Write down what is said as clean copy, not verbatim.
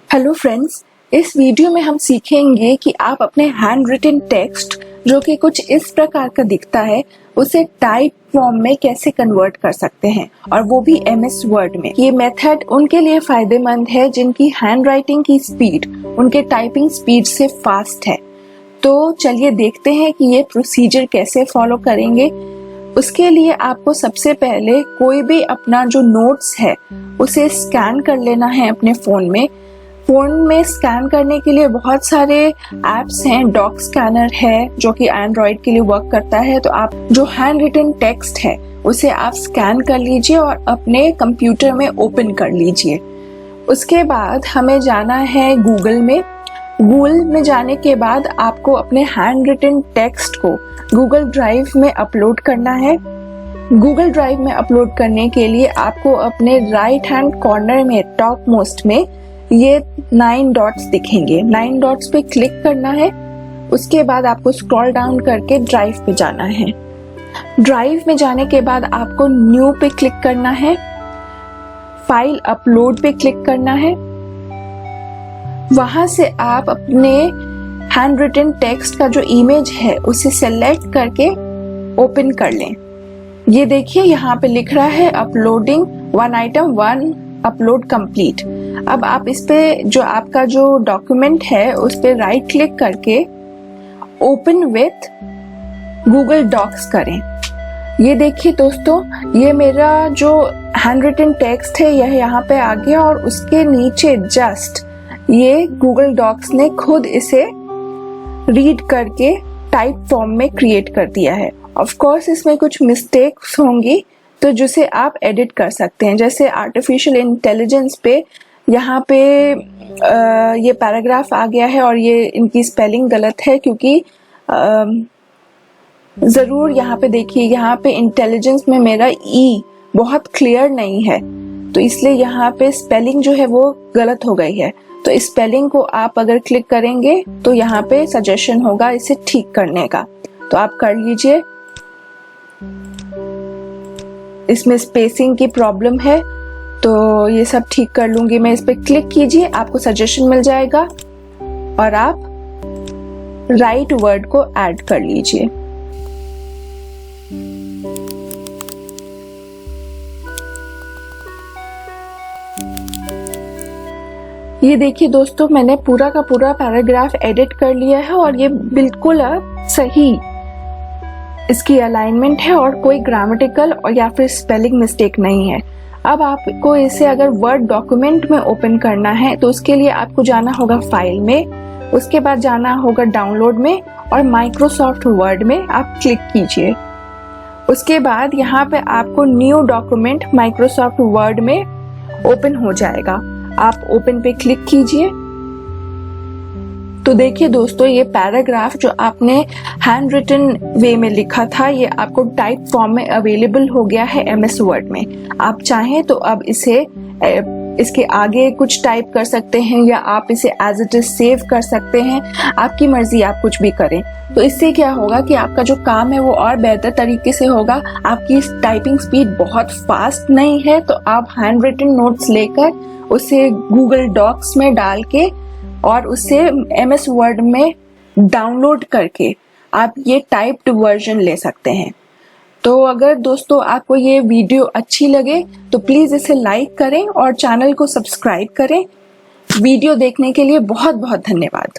Hello friends, इस video में हम सीखेंगे कि आप अपने हैंड रिटन टेक्स्ट जो कि कुछ इस प्रकार का दिखता है उसे टाइप फॉर्म में कैसे कन्वर्ट कर सकते हैं, और वो भी MS वर्ड में। ये मेथड उनके लिए फायदेमंद है जिनकी हैंड राइटिंग की स्पीड उनके टाइपिंग स्पीड से फास्ट है। तो चलिए देखते हैं कि ये प्रोसीजर कैसे फॉलो करेंगे। उसके लिए आपको सबसे पहले कोई भी अपना जो नोट्स है उसे स्कैन कर लेना है अपने फोन में। फोन में स्कैन करने के लिए बहुत सारे एप्स हैं। डॉक स्कैनर है जो कि एंड्रॉइड के लिए वर्क करता है। तो आप जो हैंड रिटन टेक्स्ट है उसे आप स्कैन कर लीजिए और अपने कंप्यूटर में ओपन कर लीजिए। उसके बाद हमें जाना है गूगल में। गूगल में जाने के बाद आपको अपने हैंड रिटन टेक्स्ट को गूगल ड्राइव में अपलोड करना है। गूगल ड्राइव में अपलोड करने के लिए आपको अपने राइट हैंड कॉर्नर में टॉप मोस्ट में ये 9 डॉट्स दिखेंगे। 9 डॉट्स पे क्लिक करना है। उसके बाद आपको स्क्रॉल डाउन करके ड्राइव पे जाना है। ड्राइव में जाने के बाद आपको न्यू पे क्लिक करना है। फाइल अपलोड पे क्लिक करना है। वहां से आप अपने हैंड रिटन टेक्स्ट का जो इमेज है उसे सेलेक्ट करके ओपन कर लें। ये देखिए यहाँ पे लिख रहा है अपलोडिंग 1 आइटम 1 अपलोड कंप्लीट। अब आप इस पे जो आपका जो डॉक्यूमेंट है उस पे राइट क्लिक करके ओपन विथ गूगल डॉक्स करें। ये देखिए दोस्तों, ये मेरा जो हैंड रिटन टेक्स्ट है यह यहाँ पे आ गया और उसके नीचे जस्ट ये गूगल डॉक्स ने खुद इसे रीड करके टाइप फॉर्म में क्रिएट कर दिया है। ऑफ कोर्स इसमें कुछ मिस्टेक्स होंगी तो जिसे आप एडिट कर सकते हैं। जैसे आर्टिफिशियल इंटेलिजेंस पे यहाँ पे ये पैराग्राफ आ गया है और ये इनकी स्पेलिंग गलत है, क्योंकि जरूर यहाँ पे देखिए, यहाँ पे इंटेलिजेंस में मेरा ई बहुत क्लियर नहीं है तो इसलिए यहाँ पे स्पेलिंग जो है वो गलत हो गई है। तो स्पेलिंग को आप अगर क्लिक करेंगे तो यहाँ पे सजेशन होगा इसे ठीक करने का, तो आप कर लीजिए। इसमें स्पेसिंग की प्रॉब्लम है तो ये सब ठीक कर लूंगी मैं। इस पे क्लिक कीजिए, आपको सजेशन मिल जाएगा और आप राइट वर्ड को ऐड कर लीजिए। ये देखिए दोस्तों, मैंने पूरा का पूरा पैराग्राफ एडिट कर लिया है और ये बिल्कुल अब सही इसकी अलाइनमेंट है और कोई ग्रामेटिकल और या फिर स्पेलिंग मिस्टेक नहीं है। अब आपको इसे अगर वर्ड डॉक्यूमेंट में ओपन करना है तो उसके लिए आपको जाना होगा फाइल में, उसके बाद जाना होगा डाउनलोड में और माइक्रोसॉफ्ट वर्ड में आप क्लिक कीजिए। उसके बाद यहाँ पे आपको न्यू डॉक्यूमेंट माइक्रोसॉफ्ट वर्ड में ओपन हो जाएगा। आप ओपन पे क्लिक कीजिए। तो देखिए दोस्तों, ये पैराग्राफ जो आपने हैंड रिटन वे में लिखा था ये आपको टाइप फॉर्म में अवेलेबल हो गया है MS वर्ड में। आप चाहें तो अब इसके आगे कुछ टाइप कर सकते हैं या आप इसे एज इट इज सेव कर सकते हैं। आपकी मर्जी, आप कुछ भी करें। तो इससे क्या होगा कि आपका जो काम है वो और बेहतर तरीके से होगा। आपकी टाइपिंग स्पीड बहुत फास्ट नहीं है तो आप हैंड रिटन नोट्स लेकर उसे गूगल डॉक्स में डाल के और उसे MS वर्ड में डाउनलोड करके आप ये टाइप्ड वर्जन ले सकते हैं। तो अगर दोस्तों आपको ये वीडियो अच्छी लगे तो प्लीज इसे लाइक करें और चैनल को सब्सक्राइब करें। वीडियो देखने के लिए बहुत बहुत धन्यवाद।